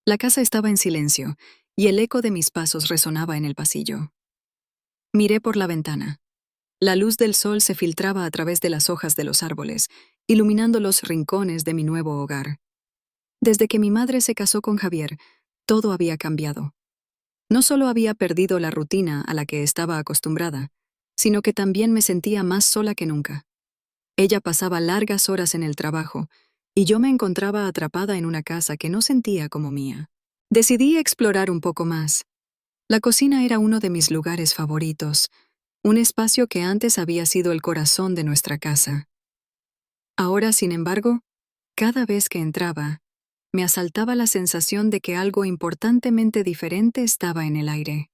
La casa estaba en silencio, y el eco de mis pasos resonaba en el pasillo. Miré por la ventana. La luz del sol se filtraba a través de las hojas de los árboles, iluminando los rincones de mi nuevo hogar. Desde que mi madre se casó con Javier, todo había cambiado. No solo había perdido la rutina a la que estaba acostumbrada, sino que también me sentía más sola que nunca. Ella pasaba largas horas en el trabajo, y yo me encontraba atrapada en una casa que no sentía como mía. Decidí explorar un poco más. La cocina era uno de mis lugares favoritos, un espacio que antes había sido el corazón de nuestra casa. Ahora, sin embargo, cada vez que entraba, me asaltaba la sensación de que algo importantemente diferente estaba en el aire.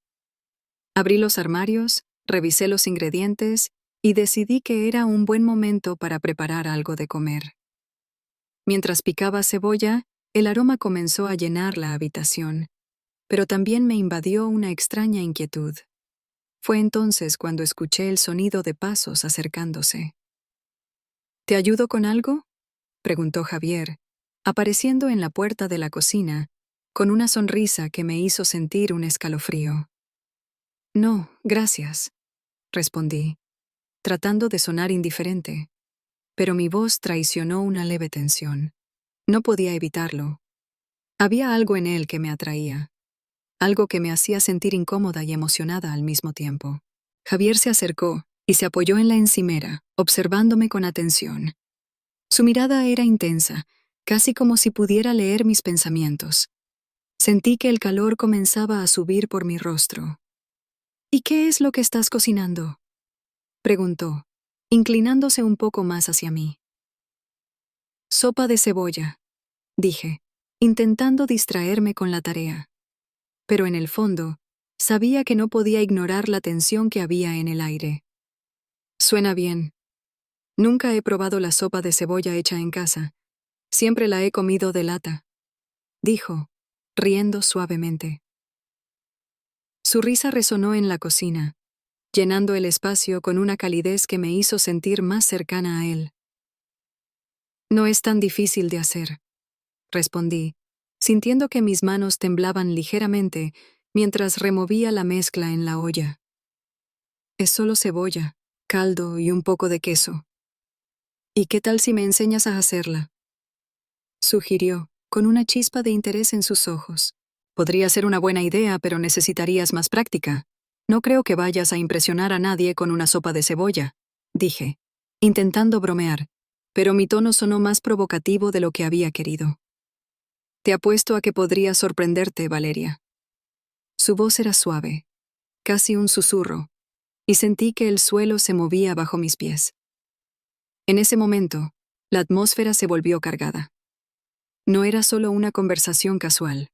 Abrí los armarios, revisé los ingredientes y decidí que era un buen momento para preparar algo de comer. Mientras picaba cebolla, el aroma comenzó a llenar la habitación, pero también me invadió una extraña inquietud. Fue entonces cuando escuché el sonido de pasos acercándose. ¿Te ayudo con algo?, preguntó Javier, apareciendo en la puerta de la cocina, con una sonrisa que me hizo sentir un escalofrío. No, gracias, respondí, tratando de sonar indiferente, pero mi voz traicionó una leve tensión. No podía evitarlo. Había algo en él que me atraía, algo que me hacía sentir incómoda y emocionada al mismo tiempo. Javier se acercó y se apoyó en la encimera, observándome con atención. Su mirada era intensa, casi como si pudiera leer mis pensamientos. Sentí que el calor comenzaba a subir por mi rostro. ¿Y qué es lo que estás cocinando?, preguntó, inclinándose un poco más hacia mí. Sopa de cebolla, dije, intentando distraerme con la tarea. Pero en el fondo, sabía que no podía ignorar la tensión que había en el aire. Suena bien. Nunca he probado la sopa de cebolla hecha en casa. Siempre la he comido de lata, dijo, riendo suavemente. Su risa resonó en la cocina, llenando el espacio con una calidez que me hizo sentir más cercana a él. No es tan difícil de hacer, respondí, sintiendo que mis manos temblaban ligeramente mientras removía la mezcla en la olla. Es solo cebolla, caldo y un poco de queso. ¿Y qué tal si me enseñas a hacerla?, sugirió, con una chispa de interés en sus ojos. Podría ser una buena idea, pero necesitarías más práctica. No creo que vayas a impresionar a nadie con una sopa de cebolla, dije, intentando bromear, pero mi tono sonó más provocativo de lo que había querido. Te apuesto a que podría sorprenderte, Valeria. Su voz era suave, casi un susurro, y sentí que el suelo se movía bajo mis pies. En ese momento, la atmósfera se volvió cargada. No era solo una conversación casual.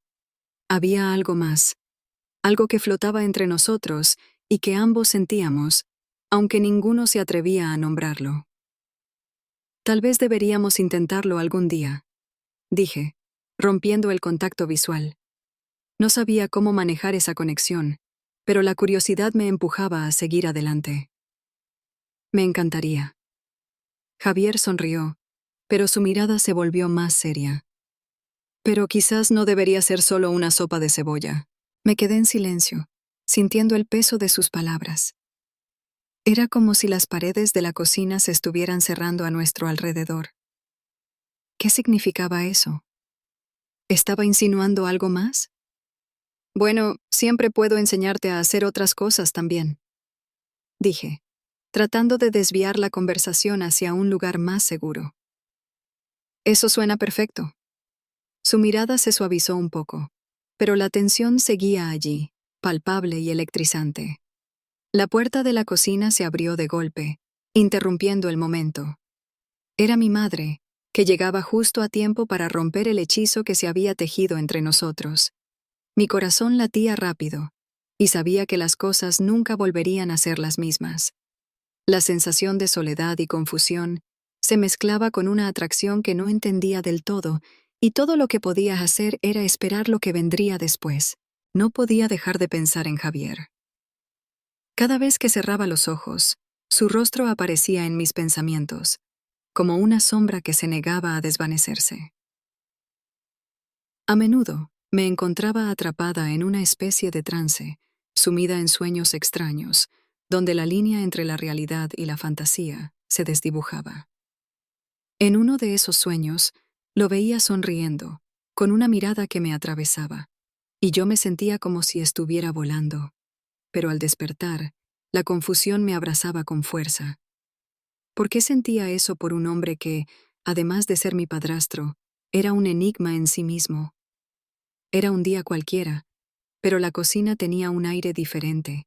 Había algo más, algo que flotaba entre nosotros y que ambos sentíamos, aunque ninguno se atrevía a nombrarlo. Tal vez deberíamos intentarlo algún día, dije, rompiendo el contacto visual. No sabía cómo manejar esa conexión, pero la curiosidad me empujaba a seguir adelante. Me encantaría. Javier sonrió, pero su mirada se volvió más seria. Pero quizás no debería ser solo una sopa de cebolla. Me quedé en silencio, sintiendo el peso de sus palabras. Era como si las paredes de la cocina se estuvieran cerrando a nuestro alrededor. ¿Qué significaba eso? ¿Estaba insinuando algo más? Bueno, siempre puedo enseñarte a hacer otras cosas también, dije, tratando de desviar la conversación hacia un lugar más seguro. Eso suena perfecto. Su mirada se suavizó un poco, pero la tensión seguía allí, palpable y electrizante. La puerta de la cocina se abrió de golpe, interrumpiendo el momento. Era mi madre, que llegaba justo a tiempo para romper el hechizo que se había tejido entre nosotros. Mi corazón latía rápido, y sabía que las cosas nunca volverían a ser las mismas. La sensación de soledad y confusión se mezclaba con una atracción que no entendía del todo, y todo lo que podía hacer era esperar lo que vendría después. No podía dejar de pensar en Javier. Cada vez que cerraba los ojos, su rostro aparecía en mis pensamientos, como una sombra que se negaba a desvanecerse. A menudo, Me encontraba atrapada en una especie de trance, sumida en sueños extraños, donde la línea entre la realidad y la fantasía se desdibujaba. En uno de esos sueños, lo veía sonriendo, con una mirada que me atravesaba, y yo me sentía como si estuviera volando. Pero al despertar, la confusión me abrazaba con fuerza. ¿Por qué sentía eso por un hombre que, además de ser mi padrastro, era un enigma en sí mismo? Era un día cualquiera, pero la cocina tenía un aire diferente,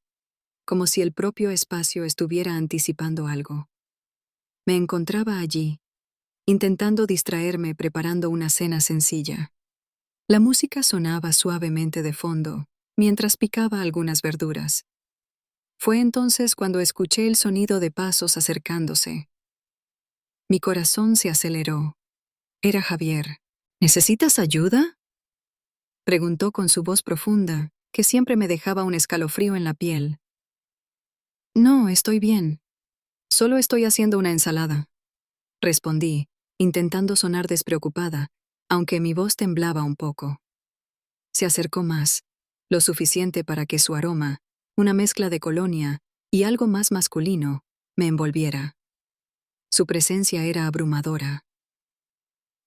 como si el propio espacio estuviera anticipando algo. Me encontraba allí, intentando distraerme preparando una cena sencilla. La música sonaba suavemente de fondo, mientras picaba algunas verduras. Fue entonces cuando escuché el sonido de pasos acercándose. Mi corazón se aceleró. Era Javier. ¿Necesitas ayuda?, preguntó con su voz profunda, que siempre me dejaba un escalofrío en la piel. No, estoy bien. Solo estoy haciendo una ensalada, respondí, intentando sonar despreocupada, aunque mi voz temblaba un poco. Se acercó más, lo suficiente para que su aroma, una mezcla de colonia y algo más masculino, me envolviera. Su presencia era abrumadora.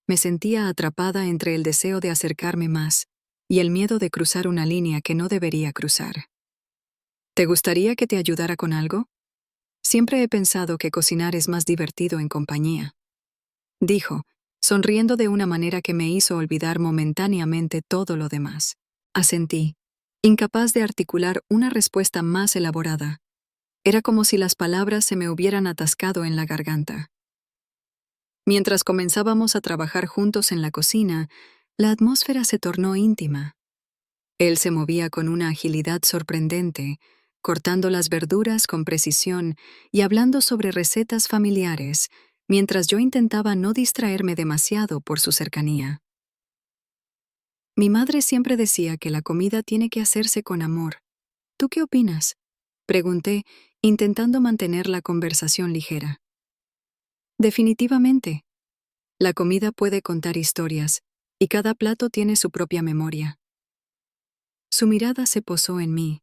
Me sentía atrapada entre el deseo de acercarme más y el miedo de cruzar una línea que no debería cruzar. ¿Te gustaría que te ayudara con algo? Siempre he pensado que cocinar es más divertido en compañía, dijo, sonriendo de una manera que me hizo olvidar momentáneamente todo lo demás. Asentí, incapaz de articular una respuesta más elaborada. Era como si las palabras se me hubieran atascado en la garganta. Mientras comenzábamos a trabajar juntos en la cocina, la atmósfera se tornó íntima. Él se movía con una agilidad sorprendente, cortando las verduras con precisión y hablando sobre recetas familiares, mientras yo intentaba no distraerme demasiado por su cercanía. Mi madre siempre decía que la comida tiene que hacerse con amor. ¿Tú qué opinas?, pregunté, intentando mantener la conversación ligera. Definitivamente. La comida puede contar historias, y cada plato tiene su propia memoria. Su mirada se posó en mí,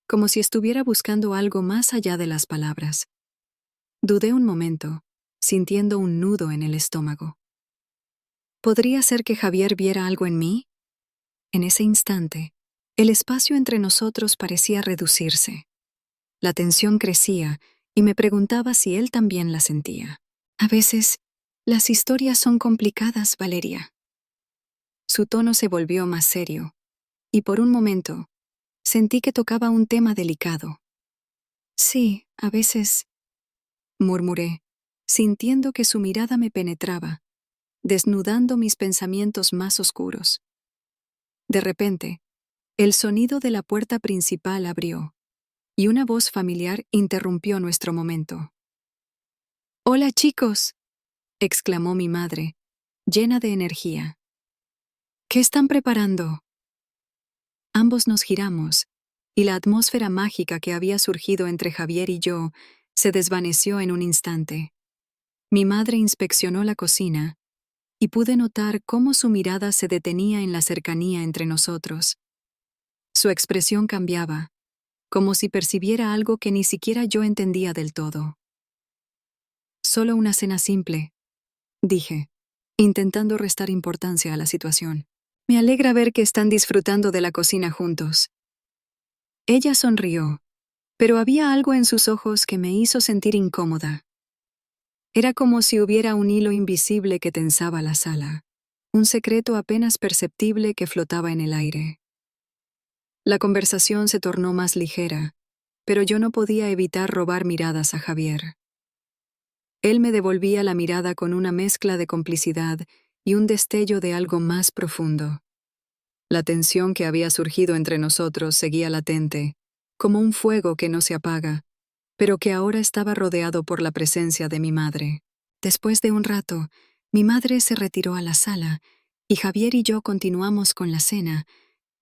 como si estuviera buscando algo más allá de las palabras. Dudé un momento, sintiendo un nudo en el estómago. ¿Podría ser que Javier viera algo en mí? En ese instante, el espacio entre nosotros parecía reducirse. La tensión crecía y me preguntaba si él también la sentía. A veces, las historias son complicadas, Valeria. Su tono se volvió más serio, y por un momento, sentí que tocaba un tema delicado. Sí, a veces, murmuré, sintiendo que su mirada me penetraba, desnudando mis pensamientos más oscuros. De repente, el sonido de la puerta principal abrió, y una voz familiar interrumpió nuestro momento. «Hola, chicos», exclamó mi madre, llena de energía. «¿Qué están preparando?». Ambos nos giramos, y la atmósfera mágica que había surgido entre Javier y yo se desvaneció en un instante. Mi madre inspeccionó la cocina, y pude notar cómo su mirada se detenía en la cercanía entre nosotros. Su expresión cambiaba, como si percibiera algo que ni siquiera yo entendía del todo. «Solo una cena simple», dije, intentando restar importancia a la situación. «Me alegra ver que están disfrutando de la cocina juntos». Ella sonrió, pero había algo en sus ojos que me hizo sentir incómoda. Era como si hubiera un hilo invisible que tensaba la sala, un secreto apenas perceptible que flotaba en el aire. La conversación se tornó más ligera, pero yo no podía evitar robar miradas a Javier. Él me devolvía la mirada con una mezcla de complicidad y un destello de algo más profundo. La tensión que había surgido entre nosotros seguía latente, como un fuego que no se apaga, pero que ahora estaba rodeado por la presencia de mi madre. Después de un rato, mi madre se retiró a la sala, y Javier y yo continuamos con la cena,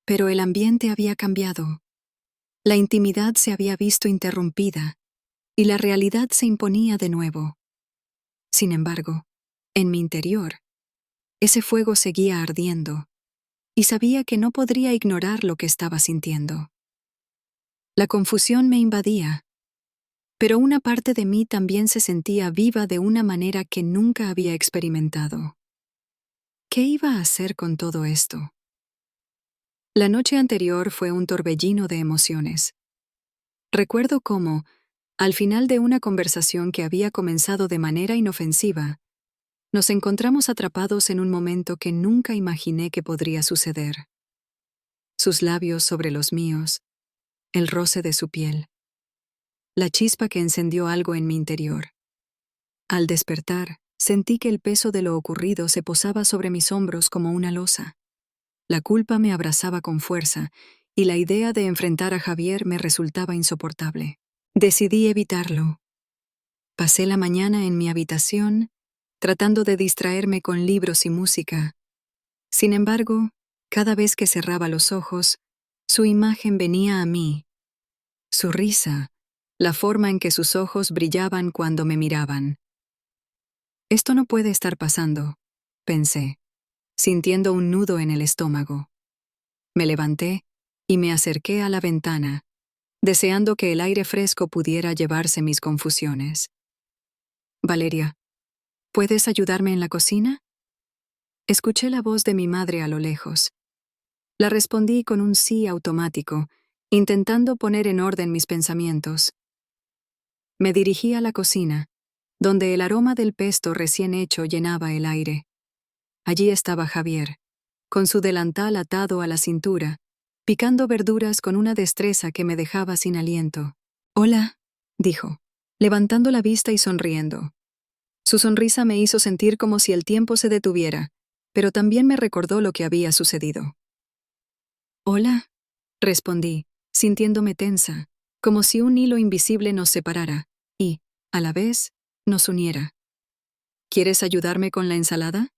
pero el ambiente había cambiado. La intimidad se había visto interrumpida, y la realidad se imponía de nuevo. Sin embargo, en mi interior, ese fuego seguía ardiendo, y sabía que no podría ignorar lo que estaba sintiendo. La confusión me invadía, pero una parte de mí también se sentía viva de una manera que nunca había experimentado. ¿Qué iba a hacer con todo esto? La noche anterior fue un torbellino de emociones. Recuerdo cómo, al final de una conversación que había comenzado de manera inofensiva, nos encontramos atrapados en un momento que nunca imaginé que podría suceder. Sus labios sobre los míos, el roce de su piel, la chispa que encendió algo en mi interior. Al despertar, sentí que el peso de lo ocurrido se posaba sobre mis hombros como una losa. La culpa me abrazaba con fuerza, y la idea de enfrentar a Javier me resultaba insoportable. Decidí evitarlo. Pasé la mañana en mi habitación, tratando de distraerme con libros y música. Sin embargo, cada vez que cerraba los ojos, su imagen venía a mí. Su risa, la forma en que sus ojos brillaban cuando me miraban. Esto no puede estar pasando, pensé, sintiendo un nudo en el estómago. Me levanté y me acerqué a la ventana, deseando que el aire fresco pudiera llevarse mis confusiones. Valeria, ¿puedes ayudarme en la cocina? Escuché la voz de mi madre a lo lejos. La respondí con un sí automático, intentando poner en orden mis pensamientos. Me dirigí a la cocina, donde el aroma del pesto recién hecho llenaba el aire. Allí estaba Javier, con su delantal atado a la cintura, picando verduras con una destreza que me dejaba sin aliento. «Hola», dijo, levantando la vista y sonriendo. Su sonrisa me hizo sentir como si el tiempo se detuviera, pero también me recordó lo que había sucedido. «Hola», respondí, sintiéndome tensa, como si un hilo invisible nos separara y, a la vez, nos uniera. «¿Quieres ayudarme con la ensalada?»,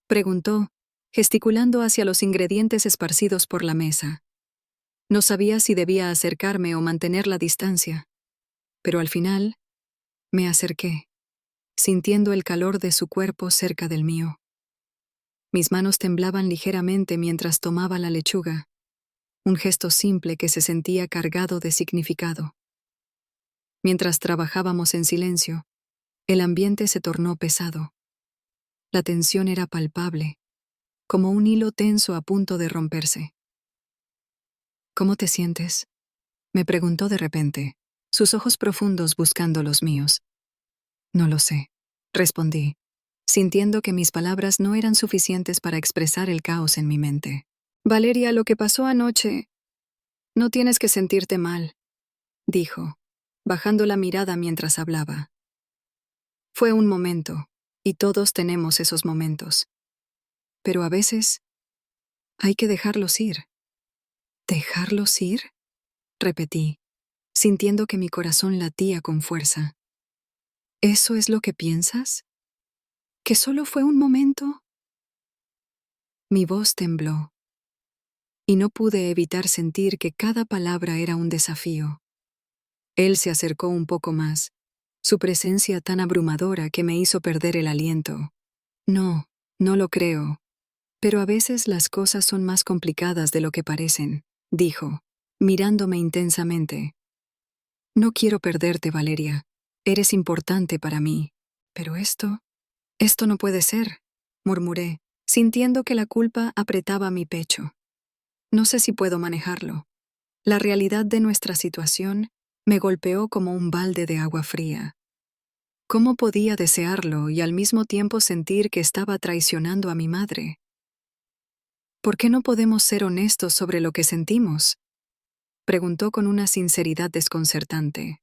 preguntó, gesticulando hacia los ingredientes esparcidos por la mesa. No sabía si debía acercarme o mantener la distancia, pero al final me acerqué, sintiendo el calor de su cuerpo cerca del mío. Mis manos temblaban ligeramente mientras tomaba la lechuga, un gesto simple que se sentía cargado de significado. Mientras trabajábamos en silencio, el ambiente se tornó pesado. La tensión era palpable, como un hilo tenso a punto de romperse. «¿Cómo te sientes?», me preguntó de repente, sus ojos profundos buscando los míos. «No lo sé», respondí, sintiendo que mis palabras no eran suficientes para expresar el caos en mi mente. «Valeria, lo que pasó anoche... No tienes que sentirte mal», dijo, bajando la mirada mientras hablaba. «Fue un momento, y todos tenemos esos momentos. Pero a veces hay que dejarlos ir». «¿Dejarlos ir?», repetí, sintiendo que mi corazón latía con fuerza. «¿Eso es lo que piensas? ¿Que solo fue un momento?». Mi voz tembló, y no pude evitar sentir que cada palabra era un desafío. Él se acercó un poco más, su presencia tan abrumadora que me hizo perder el aliento. «No, no lo creo. Pero a veces las cosas son más complicadas de lo que parecen», dijo, mirándome intensamente. «No quiero perderte, Valeria. Eres importante para mí. Pero esto no puede ser», murmuré, sintiendo que la culpa apretaba mi pecho. «No sé si puedo manejarlo». La realidad de nuestra situación me golpeó como un balde de agua fría. ¿Cómo podía desearlo y al mismo tiempo sentir que estaba traicionando a mi madre? «¿Por qué no podemos ser honestos sobre lo que sentimos?», preguntó con una sinceridad desconcertante.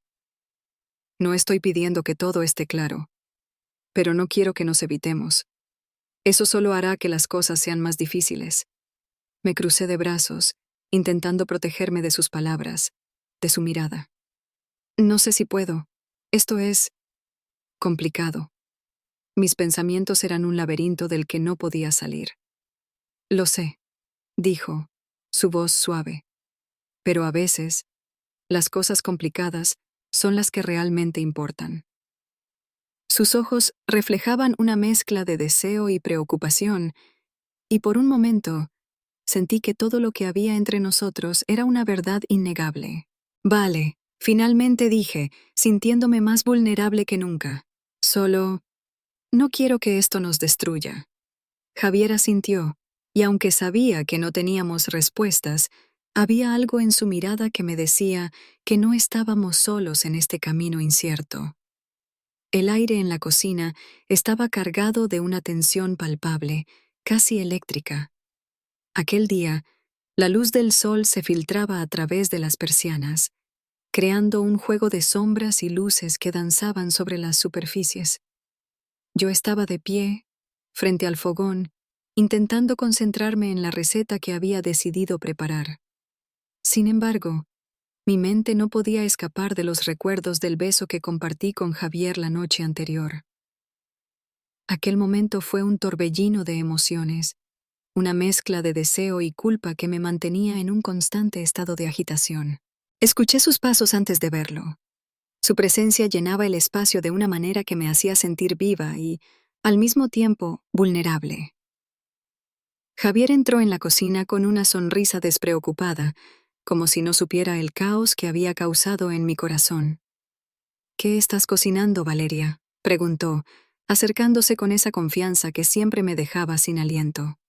«No estoy pidiendo que todo esté claro, pero no quiero que nos evitemos. Eso solo hará que las cosas sean más difíciles». Me crucé de brazos, intentando protegerme de sus palabras, de su mirada. «No sé si puedo. Esto es complicado». Mis pensamientos eran un laberinto del que no podía salir. «Lo sé», dijo, su voz suave. «Pero a veces, las cosas complicadas son las que realmente importan». Sus ojos reflejaban una mezcla de deseo y preocupación, y por un momento sentí que todo lo que había entre nosotros era una verdad innegable. Vale, finalmente dije, sintiéndome más vulnerable que nunca. Solo, no quiero que esto nos destruya. Javier asintió, y aunque sabía que no teníamos respuestas, había algo en su mirada que me decía que no estábamos solos en este camino incierto. El aire en la cocina estaba cargado de una tensión palpable, casi eléctrica. Aquel día, la luz del sol se filtraba a través de las persianas, creando un juego de sombras y luces que danzaban sobre las superficies. Yo estaba de pie, frente al fogón, intentando concentrarme en la receta que había decidido preparar. Sin embargo, mi mente no podía escapar de los recuerdos del beso que compartí con Javier la noche anterior. Aquel momento fue un torbellino de emociones, una mezcla de deseo y culpa que me mantenía en un constante estado de agitación. Escuché sus pasos antes de verlo. Su presencia llenaba el espacio de una manera que me hacía sentir viva y, al mismo tiempo, vulnerable. Javier entró en la cocina con una sonrisa despreocupada, como si no supiera el caos que había causado en mi corazón. «¿Qué estás cocinando, Valeria?», preguntó, acercándose con esa confianza que siempre me dejaba sin aliento.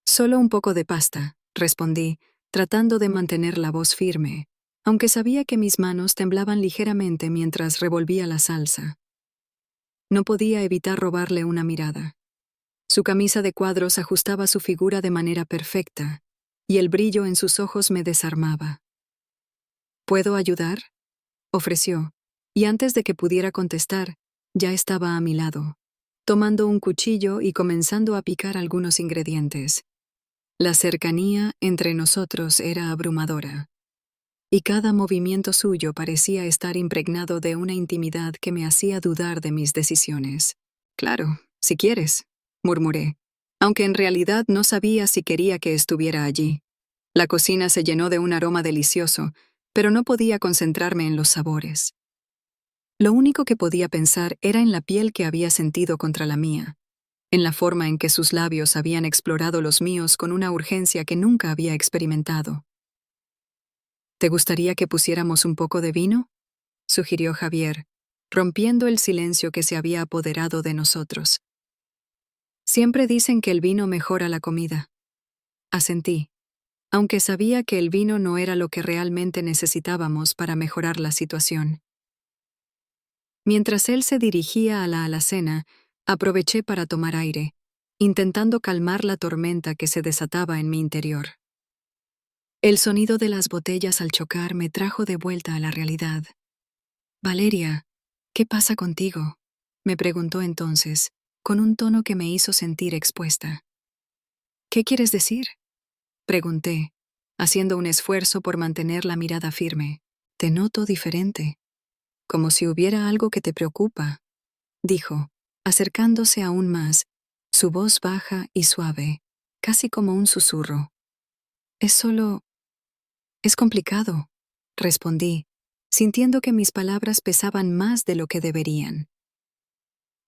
«Solo un poco de pasta», respondí, tratando de mantener la voz firme, aunque sabía que mis manos temblaban ligeramente mientras revolvía la salsa. No podía evitar robarle una mirada. Su camisa de cuadros ajustaba su figura de manera perfecta, y el brillo en sus ojos me desarmaba. «¿Puedo ayudar?», ofreció, y antes de que pudiera contestar, ya estaba a mi lado, tomando un cuchillo y comenzando a picar algunos ingredientes. La cercanía entre nosotros era abrumadora, y cada movimiento suyo parecía estar impregnado de una intimidad que me hacía dudar de mis decisiones. «Claro, si quieres», murmuré, aunque en realidad no sabía si quería que estuviera allí. La cocina se llenó de un aroma delicioso, pero no podía concentrarme en los sabores. Lo único que podía pensar era en la piel que había sentido contra la mía, en la forma en que sus labios habían explorado los míos con una urgencia que nunca había experimentado. «¿Te gustaría que pusiéramos un poco de vino?», sugirió Javier, rompiendo el silencio que se había apoderado de nosotros. «Siempre dicen que el vino mejora la comida», asentí, aunque sabía que el vino no era lo que realmente necesitábamos para mejorar la situación. Mientras él se dirigía a la alacena, aproveché para tomar aire, intentando calmar la tormenta que se desataba en mi interior. El sonido de las botellas al chocar me trajo de vuelta a la realidad. «Valeria, ¿qué pasa contigo?», me preguntó entonces, con un tono que me hizo sentir expuesta. «¿Qué quieres decir?», pregunté, haciendo un esfuerzo por mantener la mirada firme. «Te noto diferente, como si hubiera algo que te preocupa», dijo, acercándose aún más, su voz baja y suave, casi como un susurro. «Es complicado», respondí, sintiendo que mis palabras pesaban más de lo que deberían.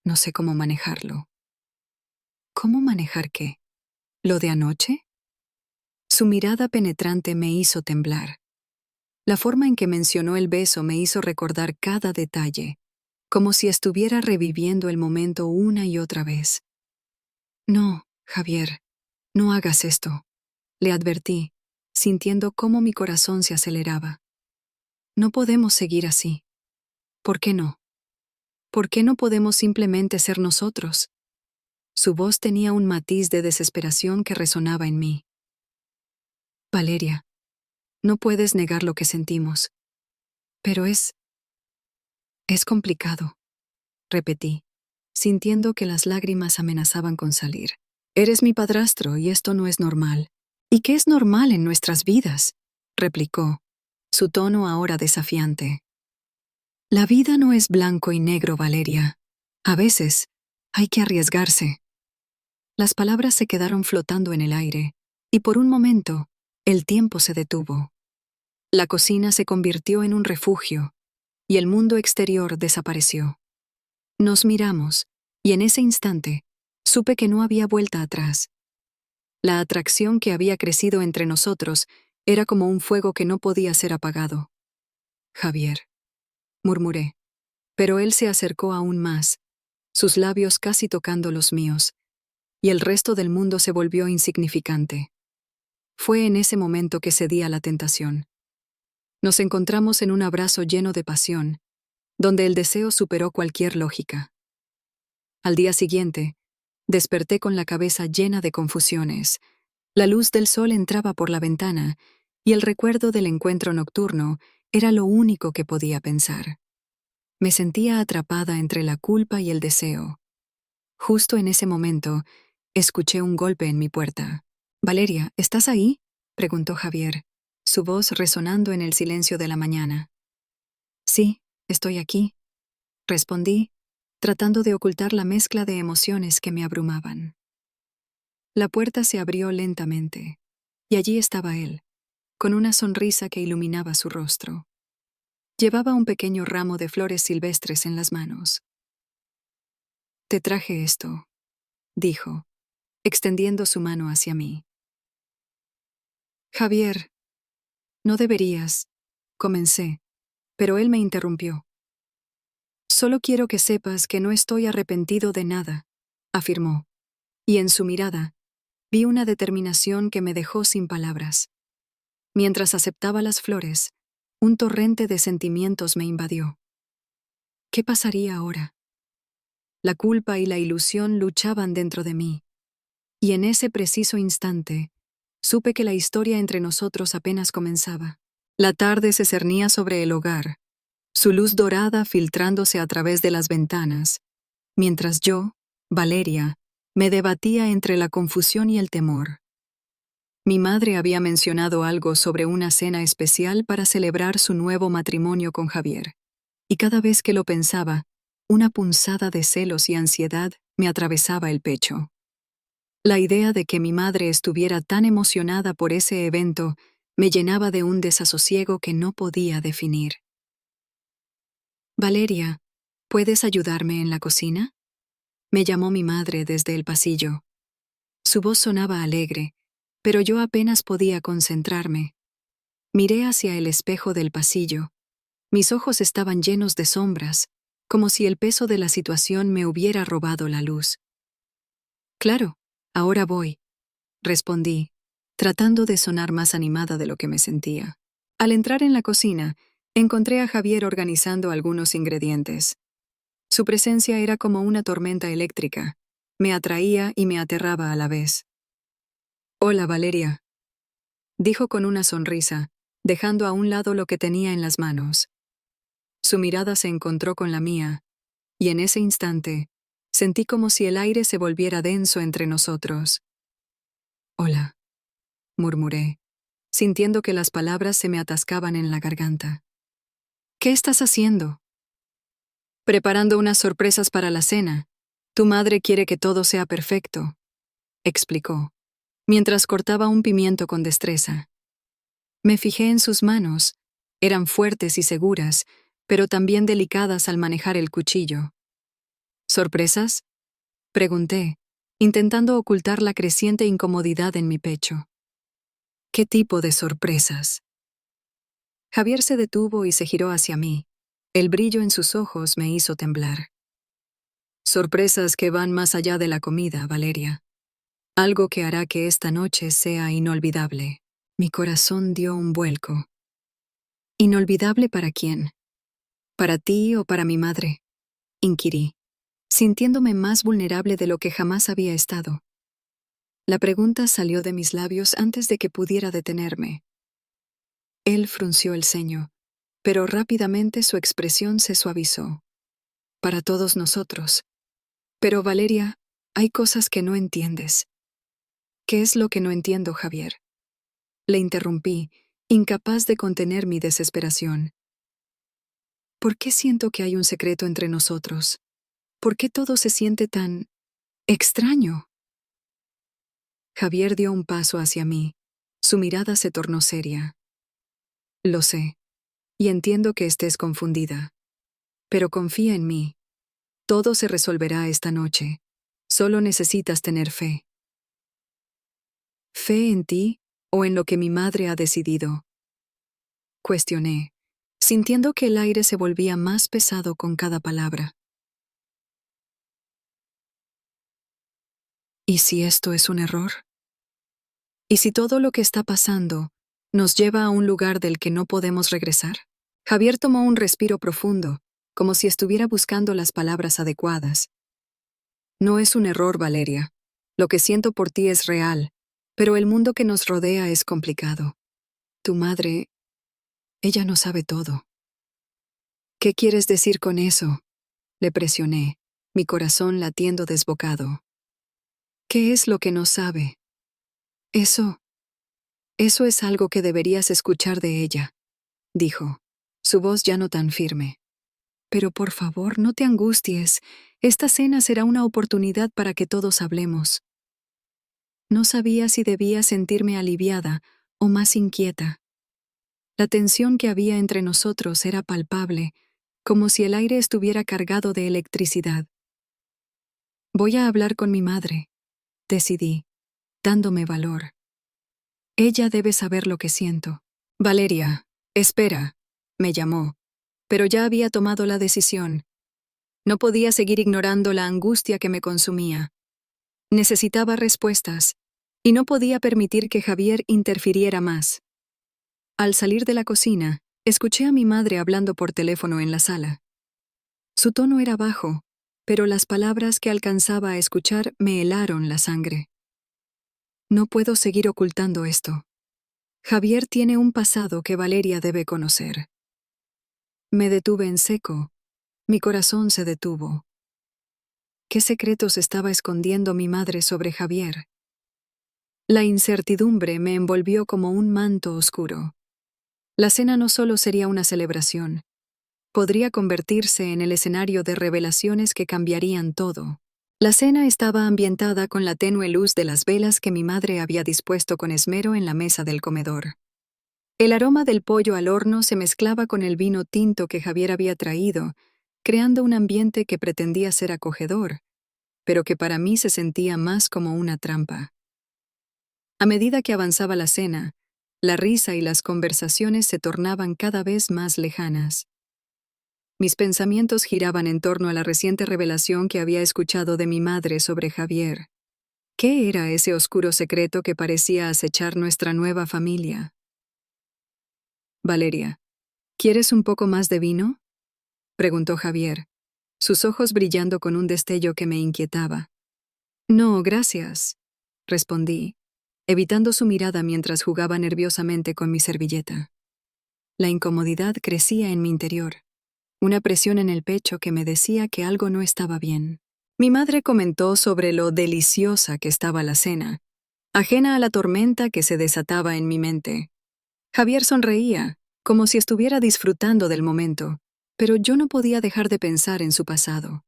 «No sé cómo manejarlo». «¿Cómo manejar qué? ¿Lo de anoche?». Su mirada penetrante me hizo temblar. La forma en que mencionó el beso me hizo recordar cada detalle, como si estuviera reviviendo el momento una y otra vez. «No, Javier, no hagas esto», le advertí, sintiendo cómo mi corazón se aceleraba. «No podemos seguir así». «¿Por qué no? ¿Por qué no podemos simplemente ser nosotros?». Su voz tenía un matiz de desesperación que resonaba en mí. «Valeria, no puedes negar lo que sentimos. Pero es complicado», repetí, sintiendo que las lágrimas amenazaban con salir. «Eres mi padrastro y esto no es normal». «¿Y qué es normal en nuestras vidas?», replicó, su tono ahora desafiante. «La vida no es blanco y negro, Valeria. A veces hay que arriesgarse». Las palabras se quedaron flotando en el aire, y por un momento, el tiempo se detuvo. La cocina se convirtió en un refugio, y el mundo exterior desapareció. Nos miramos, y en ese instante, supe que no había vuelta atrás. La atracción que había crecido entre nosotros era como un fuego que no podía ser apagado. Javier, murmuré, pero él se acercó aún más, sus labios casi tocando los míos, y el resto del mundo se volvió insignificante. Fue en ese momento que cedí a la tentación. Nos encontramos en un abrazo lleno de pasión, donde el deseo superó cualquier lógica. Al día siguiente, desperté con la cabeza llena de confusiones. La luz del sol entraba por la ventana, y el recuerdo del encuentro nocturno era lo único que podía pensar. Me sentía atrapada entre la culpa y el deseo. Justo en ese momento, escuché un golpe en mi puerta. «Valeria, ¿estás ahí?», preguntó Javier, su voz resonando en el silencio de la mañana. «Sí, estoy aquí», respondí, tratando de ocultar la mezcla de emociones que me abrumaban. La puerta se abrió lentamente, y allí estaba él, con una sonrisa que iluminaba su rostro. Llevaba un pequeño ramo de flores silvestres en las manos. «Te traje esto», dijo, extendiendo su mano hacia mí. «Javier, no deberías», comencé, pero él me interrumpió. «Solo quiero que sepas que no estoy arrepentido de nada», afirmó, y en su mirada vi una determinación que me dejó sin palabras. Mientras aceptaba las flores, un torrente de sentimientos me invadió. ¿Qué pasaría ahora? La culpa y la ilusión luchaban dentro de mí, y en ese preciso instante supe que la historia entre nosotros apenas comenzaba. La tarde se cernía sobre el hogar, su luz dorada filtrándose a través de las ventanas, mientras yo, Valeria, me debatía entre la confusión y el temor. Mi madre había mencionado algo sobre una cena especial para celebrar su nuevo matrimonio con Javier, y cada vez que lo pensaba, una punzada de celos y ansiedad me atravesaba el pecho. La idea de que mi madre estuviera tan emocionada por ese evento me llenaba de un desasosiego que no podía definir. «Valeria, ¿puedes ayudarme en la cocina?», me llamó mi madre desde el pasillo. Su voz sonaba alegre, pero yo apenas podía concentrarme. Miré hacia el espejo del pasillo. Mis ojos estaban llenos de sombras, como si el peso de la situación me hubiera robado la luz. «Claro, ahora voy», respondí, tratando de sonar más animada de lo que me sentía. Al entrar en la cocina, encontré a Javier organizando algunos ingredientes. Su presencia era como una tormenta eléctrica. Me atraía y me aterraba a la vez. «Hola, Valeria», dijo con una sonrisa, dejando a un lado lo que tenía en las manos. Su mirada se encontró con la mía, y en ese instante sentí como si el aire se volviera denso entre nosotros. «Hola», murmuré, sintiendo que las palabras se me atascaban en la garganta. «¿Qué estás haciendo?» «Preparando unas sorpresas para la cena. Tu madre quiere que todo sea perfecto», explicó, mientras cortaba un pimiento con destreza. Me fijé en sus manos. Eran fuertes y seguras, pero también delicadas al manejar el cuchillo. «¿Sorpresas?», pregunté, intentando ocultar la creciente incomodidad en mi pecho. «¿Qué tipo de sorpresas?». Javier se detuvo y se giró hacia mí. El brillo en sus ojos me hizo temblar. «Sorpresas que van más allá de la comida, Valeria. Algo que hará que esta noche sea inolvidable». Mi corazón dio un vuelco. «¿Inolvidable para quién? ¿Para ti o para mi madre?», inquirí, sintiéndome más vulnerable de lo que jamás había estado. La pregunta salió de mis labios antes de que pudiera detenerme. Él frunció el ceño, pero rápidamente su expresión se suavizó. «Para todos nosotros. Pero, Valeria, hay cosas que no entiendes». «¿Qué es lo que no entiendo, Javier?», le interrumpí, incapaz de contener mi desesperación. «¿Por qué siento que hay un secreto entre nosotros? ¿Por qué todo se siente tan extraño?». Javier dio un paso hacia mí. Su mirada se tornó seria. «Lo sé, y entiendo que estés confundida. Pero confía en mí. Todo se resolverá esta noche. Solo necesitas tener fe». ¿Fe en ti o en lo que mi madre ha decidido? Cuestioné, sintiendo que el aire se volvía más pesado con cada palabra. ¿Y si esto es un error? ¿Y si todo lo que está pasando nos lleva a un lugar del que no podemos regresar? Javier tomó un respiro profundo, como si estuviera buscando las palabras adecuadas. No es un error, Valeria. Lo que siento por ti es real, pero el mundo que nos rodea es complicado. Tu madre, ella no sabe todo. ¿Qué quieres decir con eso? Le presioné, mi corazón latiendo desbocado. ¿Qué es lo que no sabe? Eso es algo que deberías escuchar de ella, dijo, su voz ya no tan firme. Pero por favor, no te angusties. Esta cena será una oportunidad para que todos hablemos. No sabía si debía sentirme aliviada o más inquieta. La tensión que había entre nosotros era palpable, como si el aire estuviera cargado de electricidad. Voy a hablar con mi madre, decidí, dándome valor. Ella debe saber lo que siento. Valeria, espera, me llamó, pero ya había tomado la decisión. No podía seguir ignorando la angustia que me consumía. Necesitaba respuestas, y no podía permitir que Javier interfiriera más. Al salir de la cocina, escuché a mi madre hablando por teléfono en la sala. Su tono era bajo, pero las palabras que alcanzaba a escuchar me helaron la sangre. No puedo seguir ocultando esto. Javier tiene un pasado que Valeria debe conocer. Me detuve en seco. Mi corazón se detuvo. ¿Qué secretos estaba escondiendo mi madre sobre Javier? La incertidumbre me envolvió como un manto oscuro. La cena no solo sería una celebración, podría convertirse en el escenario de revelaciones que cambiarían todo. La cena estaba ambientada con la tenue luz de las velas que mi madre había dispuesto con esmero en la mesa del comedor. El aroma del pollo al horno se mezclaba con el vino tinto que Javier había traído, creando un ambiente que pretendía ser acogedor, pero que para mí se sentía más como una trampa. A medida que avanzaba la cena, la risa y las conversaciones se tornaban cada vez más lejanas. Mis pensamientos giraban en torno a la reciente revelación que había escuchado de mi madre sobre Javier. ¿Qué era ese oscuro secreto que parecía acechar nuestra nueva familia? Valeria, ¿quieres un poco más de vino? Preguntó Javier, sus ojos brillando con un destello que me inquietaba. No, gracias, respondí, evitando su mirada mientras jugaba nerviosamente con mi servilleta. La incomodidad crecía en mi interior, una presión en el pecho que me decía que algo no estaba bien. Mi madre comentó sobre lo deliciosa que estaba la cena, ajena a la tormenta que se desataba en mi mente. Javier sonreía, como si estuviera disfrutando del momento, pero yo no podía dejar de pensar en su pasado.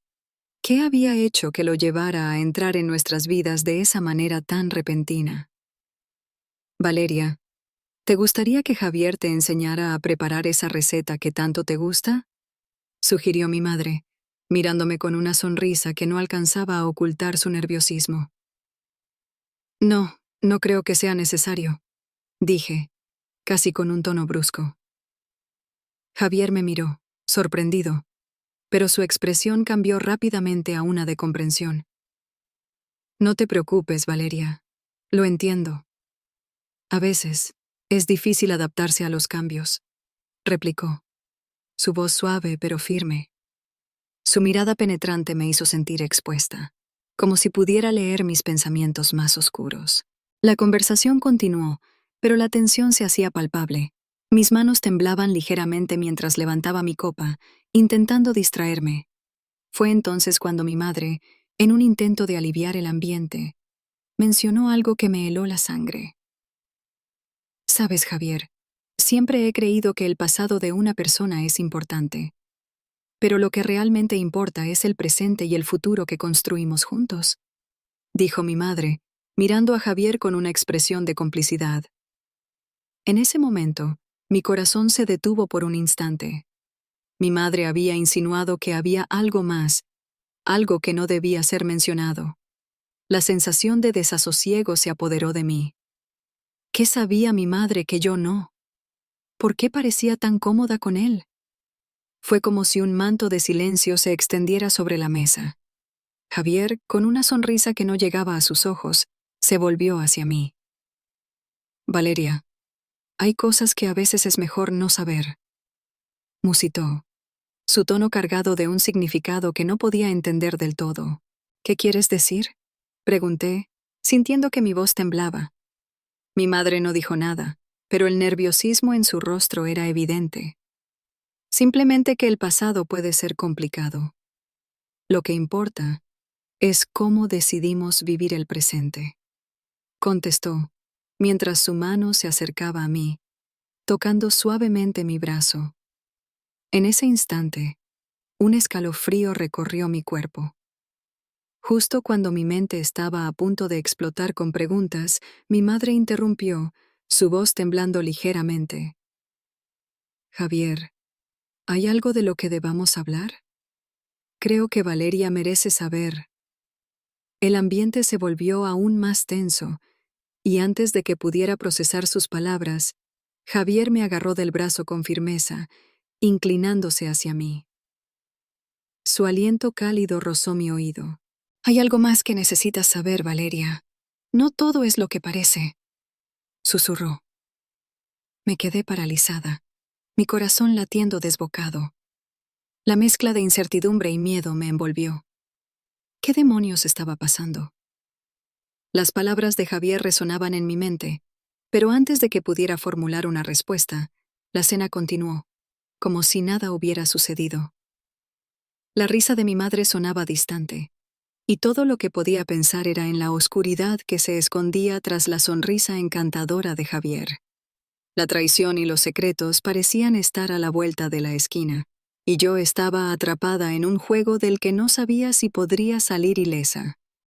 ¿Qué había hecho que lo llevara a entrar en nuestras vidas de esa manera tan repentina? Valeria, ¿te gustaría que Javier te enseñara a preparar esa receta que tanto te gusta? Sugirió mi madre, mirándome con una sonrisa que no alcanzaba a ocultar su nerviosismo. No, no creo que sea necesario, dije, casi con un tono brusco. Javier me miró, sorprendido, pero su expresión cambió rápidamente a una de comprensión. No te preocupes, Valeria. Lo entiendo. A veces, es difícil adaptarse a los cambios, replicó, su voz suave pero firme. Su mirada penetrante me hizo sentir expuesta, como si pudiera leer mis pensamientos más oscuros. La conversación continuó, pero la tensión se hacía palpable. Mis manos temblaban ligeramente mientras levantaba mi copa, intentando distraerme. Fue entonces cuando mi madre, en un intento de aliviar el ambiente, mencionó algo que me heló la sangre. Sabes, Javier, siempre he creído que el pasado de una persona es importante. Pero lo que realmente importa es el presente y el futuro que construimos juntos, dijo mi madre, mirando a Javier con una expresión de complicidad. En ese momento, mi corazón se detuvo por un instante. Mi madre había insinuado que había algo más, algo que no debía ser mencionado. La sensación de desasosiego se apoderó de mí. ¿Qué sabía mi madre que yo no? ¿Por qué parecía tan cómoda con él? Fue como si un manto de silencio se extendiera sobre la mesa. Javier, con una sonrisa que no llegaba a sus ojos, se volvió hacia mí. Valeria, hay cosas que a veces es mejor no saber. Musitó, su tono cargado de un significado que no podía entender del todo. ¿Qué quieres decir? Pregunté, sintiendo que mi voz temblaba. Mi madre no dijo nada, pero el nerviosismo en su rostro era evidente. Simplemente que el pasado puede ser complicado. Lo que importa es cómo decidimos vivir el presente, contestó, mientras su mano se acercaba a mí, tocando suavemente mi brazo. En ese instante, un escalofrío recorrió mi cuerpo. Justo cuando mi mente estaba a punto de explotar con preguntas, mi madre interrumpió, su voz temblando ligeramente. Javier, ¿hay algo de lo que debamos hablar? Creo que Valeria merece saber. El ambiente se volvió aún más tenso, y antes de que pudiera procesar sus palabras, Javier me agarró del brazo con firmeza, inclinándose hacia mí. Su aliento cálido rozó mi oído. Hay algo más que necesitas saber, Valeria. No todo es lo que parece, susurró. Me quedé paralizada, mi corazón latiendo desbocado. La mezcla de incertidumbre y miedo me envolvió. ¿Qué demonios estaba pasando? Las palabras de Javier resonaban en mi mente, pero antes de que pudiera formular una respuesta, la cena continuó, como si nada hubiera sucedido. La risa de mi madre sonaba distante, y todo lo que podía pensar era en la oscuridad que se escondía tras la sonrisa encantadora de Javier. La traición y los secretos parecían estar a la vuelta de la esquina, y yo estaba atrapada en un juego del que no sabía si podría salir ilesa.